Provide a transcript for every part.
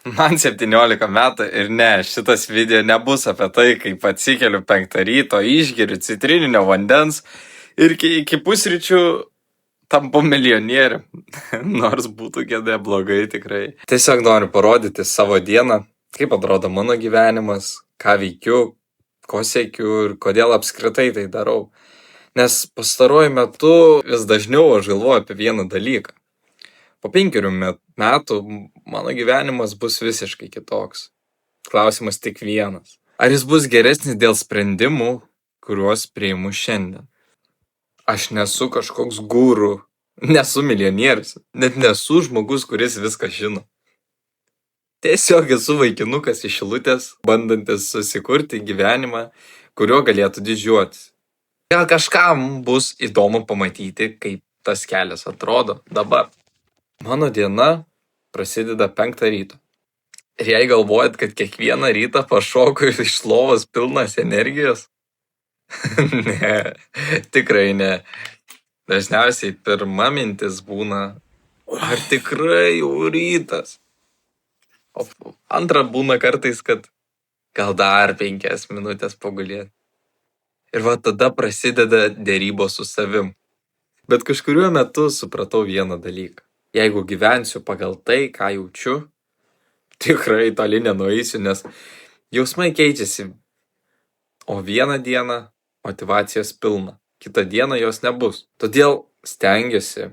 Man 17 metų ir ne, šitas video nebus apie tai, kaip atsikeliu 5 ryto, išgeriu citrininio vandens ir iki pusryčių tampu milijonieriu. Nors būtų gėda blogai tikrai. Tiesiog noriu parodyti savo dieną, kaip atrodo mano gyvenimas, ką veikiu, ko siekiu ir kodėl apskritai tai darau. Nes pastaruoju metu vis dažniau aš galvoju apie vieną dalyką. Po 5 metų mano gyvenimas bus visiškai kitoks. Klausimas tik vienas. Ar jis bus geresnis dėl sprendimų, kuriuos priimu šiandien? Aš nesu kažkoks guru, nesu milijonierius, net nesu žmogus, kuris viską žino. Tiesiog esu vaikinukas iš Šilutės, bandantis susikurti gyvenimą, kuriuo galėtų didžiuotis. Gal kažkam bus įdomu pamatyti, kaip tas kelias atrodo dabar. Mano diena prasideda 5 ryto. Ir jei galvojat, kad kiekvieną rytą pašoku iš lovos pilnas energijos, ne, tikrai ne. Dažniausiai pirma mintis būna, ar tikrai jau rytas. O antra būna kartais, kad gal dar 5 minutės pagulėti. Ir va tada prasideda dėrybos su savim. Bet kažkuriuo metu supratau vieną dalyką. Jeigu gyvensiu pagal tai, ką jaučiu, tikrai toli nenueisiu, nes jausmai keičiasi. O vieną dieną motyvacijos pilna, kitą dieną jos nebus. Todėl stengiuosi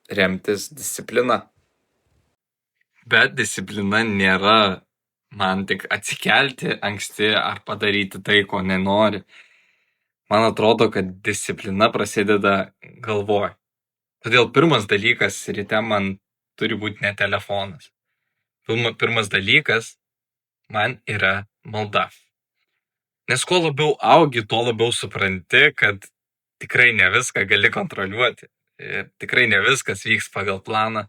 remtis disciplina. Bet disciplina nėra man tik atsikelti anksti ar padaryti tai, ko nenori. Man atrodo, kad disciplina prasideda galvoj. Todėl pirmas dalykas ryte man turi būti ne telefonas. Pirmas dalykas man yra malda. Nes kuo labiau augi, tuo labiau supranti, kad tikrai ne viską gali kontroliuoti. Ir tikrai ne viskas vyks pagal planą.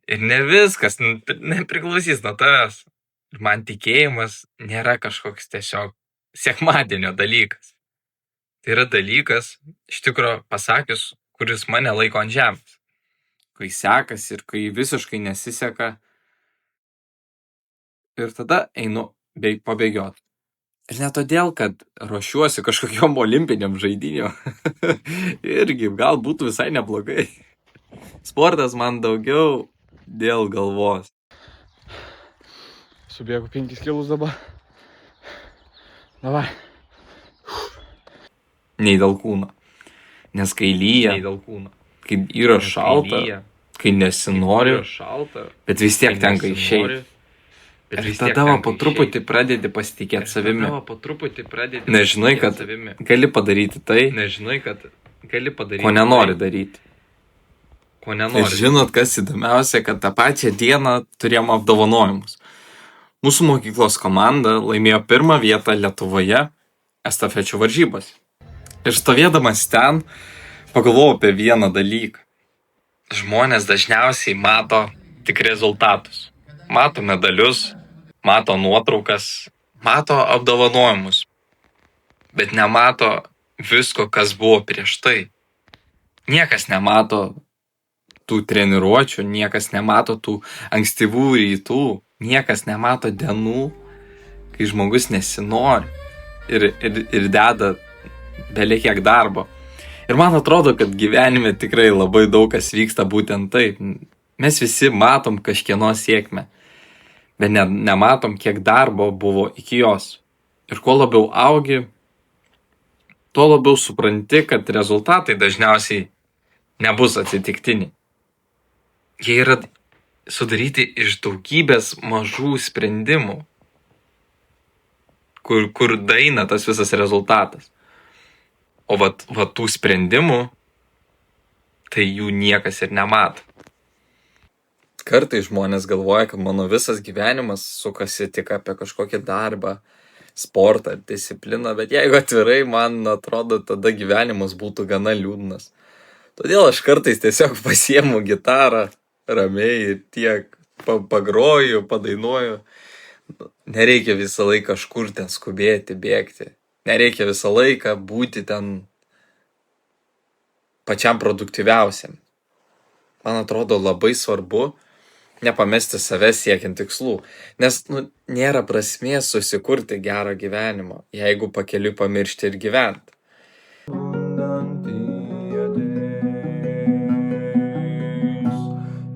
Ir ne viskas nepriklausys nuo tavęs. Ir man tikėjimas nėra kažkoks tiesiog sekmadienio dalykas. Tai yra dalykas, iš tikrųjų pasakius, kuris mane laiko ant žemės. Kai sekasi ir kai visiškai nesiseka. Ir tada einu pabėgioti. Ir ne todėl, kad ruošiuosi kažkokiom olimpiniam žaidynėm. Irgi gal būtų visai neblogai. Sportas man daugiau dėl galvos. Subėgu 5 kilus dabar. Davai. Nei dėl kūno. Nes kai lyja, kai yra šalta, kai nesinori, bet vis tiek tenka išeiti. Ir tada po truputį pradedi pasitikėti savimi. Nežinai, kad gali padaryti tai, ko nenori daryti. Ir žinot, kas įdomiausia, kad tą pačią dieną turėjom apdovanojimus. Mūsų mokyklos komanda laimėjo 1 vietą Lietuvoje estafečių varžybos. Ir stovėdamas ten, pagalvojau apie vieną dalyką. Žmonės dažniausiai mato tik rezultatus. Mato medalius, mato nuotraukas, mato apdovanojimus. Bet nemato visko, kas buvo prieš tai. Niekas nemato tų treniruočių, niekas nemato tų ankstyvų rytų, niekas nemato dienų, kai žmogus nesinori ir deda belekiek darbo. Ir man atrodo, kad gyvenime tikrai labai daug kas vyksta būtent taip. Mes visi matom kažkieno sėkmę, bet nematom, kiek darbo buvo iki jos. Ir kuo labiau augi, tuo labiau supranti, kad rezultatai dažniausiai nebus atsitiktiniai. Jie yra sudaryti iš daugybės mažų sprendimų, kur daeina tas visas rezultatas. O va tų sprendimų, tai jų niekas ir nemato. Kartais žmonės galvoja, kad mano visas gyvenimas sukasi tik apie kažkokį darbą, sportą, discipliną, bet jeigu atvirai, man atrodo, tada gyvenimas būtų gana liūdnas. Todėl aš kartais tiesiog pasiemu gitarą ramiai ir tiek pagroju, padainuoju. Nereikia visą laiką kažkur ten skubėti, bėgti. Nereikia visą laiką būti ten pačiam produktyviausiam. Man atrodo labai svarbu nepamesti savęs siekiant tikslų, nes nėra prasmės susikurti gerą gyvenimą, jeigu pakeliui pamiršti ir gyventi.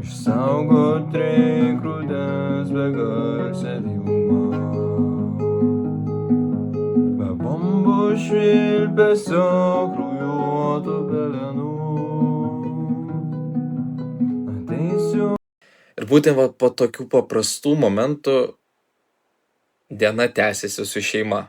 Išsaugot reik rudens begarsę tylumą, be bombų švilpesio kraujuotų pelenų. Ateisiu. Ir būtent po tokių paprastų momentų diena tęsiasi su šeima.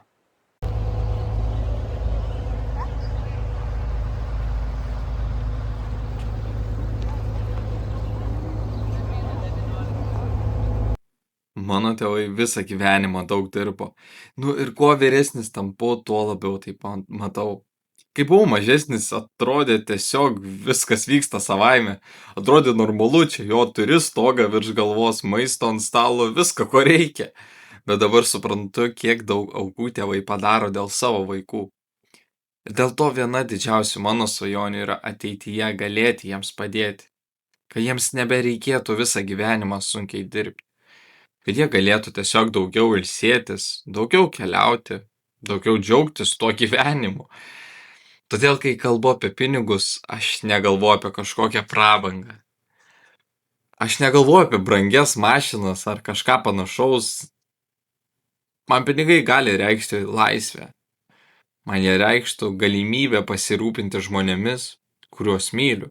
Mano tėvai visą gyvenimą daug dirbo. Ir kuo vyresnis tampu, tuo labiau taip matau. Kai buvau mažesnis, atrodė tiesiog viskas vyksta savaime. Atrodė normalu, čia jo turi stogą virš galvos, maisto ant stalo, viską, ko reikia. Bet dabar suprantu, kiek daug aukų tėvai padaro dėl savo vaikų. Ir dėl to viena didžiausių mano svajonių yra ateityje galėti jiems padėti. Kad jiems nebereikėtų visą gyvenimą sunkiai dirbti. Kad jie galėtų tiesiog daugiau ilsėtis, daugiau keliauti, daugiau džiaugtis tuo gyvenimu. Todėl, kai kalbu apie pinigus, aš negalvoju apie kažkokią prabangą. Aš negalvoju apie brangias mašinas ar kažką panašaus. Man pinigai gali reikšti laisvę. Man jie reikštų galimybę pasirūpinti žmonėmis, kuriuos myliu.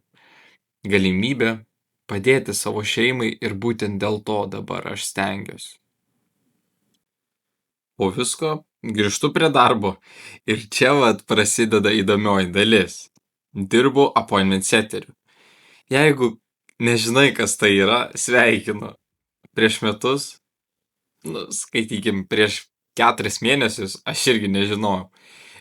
Galimybę padėti savo šeimai ir būtent dėl to dabar aš stengiuosi. Po visko grįžtu prie darbo ir čia prasideda įdomioji dalis. Dirbu appointment setteriu. Jeigu nežinai, kas tai yra, sveikinu. Prieš metus, skaitykim, prieš 4 mėnesius aš irgi nežinojau.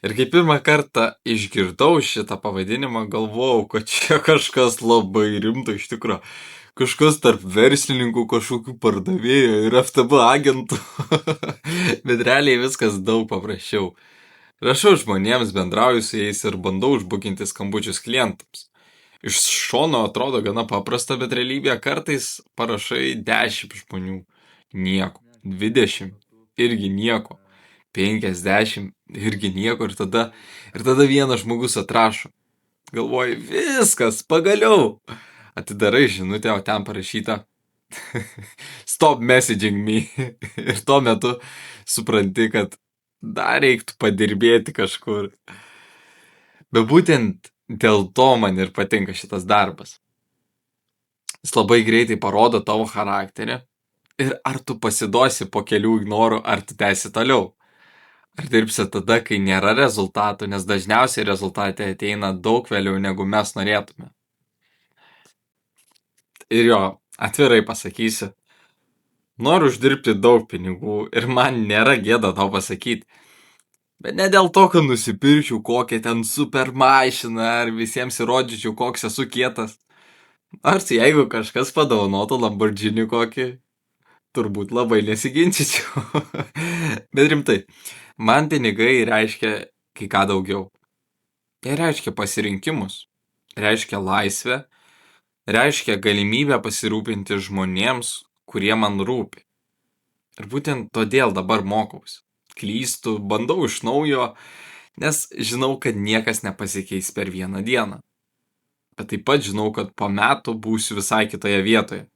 Ir kai pirmą kartą išgirdau šitą pavadinimą, galvojau, kad čia kažkas labai rimto iš tikrųjų. Kažkas tarp verslininkų, kažkokių pardavėjų ir FTB agentų. Bet realiai viskas daug paprasčiau. Rašau žmonėms, bendrauju su jais ir bandau užbukinti skambučius klientams. Iš šono atrodo gana paprasta, bet realybėje kartais parašai 10 žmonių. Nieko. 20. Irgi nieko. 50. Irgi nieko. Ir tada vienas žmogus atrašo. Galvoju, viskas, pagaliau. Atidarai žinutę, o ten parašyta stop messaging me. Ir tuo metu supranti, kad dar reiktų padirbėti kažkur. Bet būtent dėl to man ir patinka šitas darbas. Jis labai greitai parodo tavo charakterį ir ar tu pasiduosi po kelių ignorų, ar tu tęsi toliau. Ar dirbsi tada, kai nėra rezultatų, nes dažniausiai rezultatai ateina daug vėliau, negu mes norėtume. Ir jo, atvirai pasakysiu, noriu uždirbti daug pinigų ir man nėra gėda tau pasakyti. Bet ne dėl to, kad nusipirčiau kokią ten super mašiną ar visiems įrodyčiau, koks esu kietas. Nors jeigu kažkas padovanotų Lamborghini kokį, turbūt labai nesiginčyčiau. Bet rimtai, man pinigai reiškia kai ką daugiau. Jie reiškia pasirinkimus, reiškia laisvę, reiškia galimybę pasirūpinti žmonėms, kurie man rūpi. Ir būtent todėl dabar mokausi. Klystu, bandau iš naujo, nes žinau, kad niekas nepasikeis per vieną dieną. Bet taip pat žinau, kad po metų būsiu visai kitoje vietoje,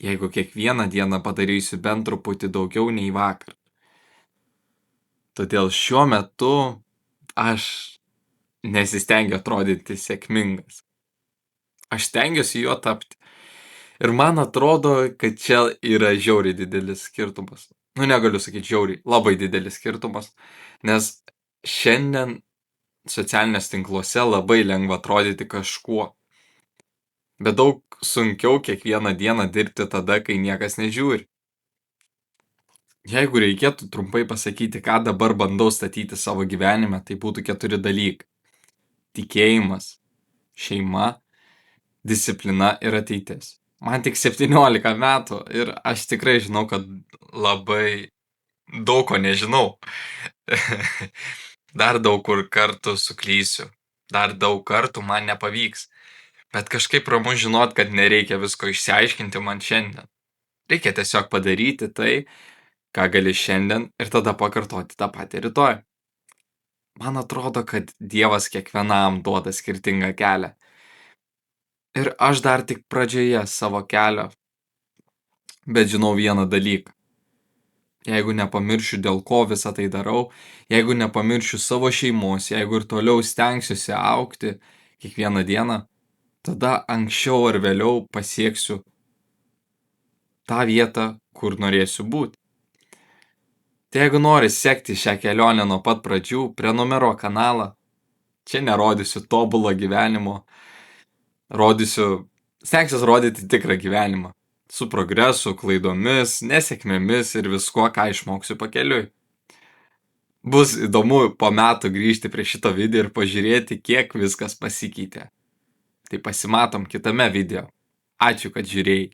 jeigu kiekvieną dieną padarysiu bent truputį daugiau nei vakar. Todėl šiuo metu aš nesistengiu atrodyti sėkmingas. Aš stengiuosi juo tapti. Ir man atrodo, kad čia yra žiauriai didelis skirtumas. Negaliu sakyti žiauriai, labai didelis skirtumas, nes šiandien socialinės tinkluose labai lengva atrodyti kažkuo. Bet daug sunkiau kiekvieną dieną dirbti tada, kai niekas nežiūri. Jeigu reikėtų trumpai pasakyti, ką dabar bandau statyti savo gyvenime, tai būtų 4 dalykai. Tikėjimas, šeima, disciplina ir ateitis. Man tik 17 metų ir aš tikrai žinau, kad labai daug ko nežinau. Dar daug kur kartų suklysiu. Dar daug kartų man nepavyks. Bet kažkaip ramu žinot, kad nereikia visko išsiaiškinti man šiandien. Reikia tiesiog padaryti tai, ką gali šiandien ir tada pakartoti tą patį rytoj. Man atrodo, kad Dievas kiekvienam duoda skirtingą kelią. Ir aš dar tik pradžioje savo kelio, bet žinau vieną dalyką. Jeigu nepamiršiu, dėl ko visą tai darau, jeigu nepamiršiu savo šeimos, jeigu ir toliau stengsiuosi augti kiekvieną dieną, tada anksčiau ar vėliau pasieksiu tą vietą, kur norėsiu būti. Tai jeigu nori sekti šią kelionę nuo pat pradžių, prenumeruok kanalą. Čia nerodysiu tobulo gyvenimo, stengsiuosi rodyti tikrą gyvenimą. Su progresu, klaidomis, nesėkmėmis ir viskuo, ką išmoksiu pakeliui. Bus įdomu po metų grįžti prie šito video ir pažiūrėti, kiek viskas pasikeitė. Tai pasimatom kitame video. Ačiū, kad žiūrėjai.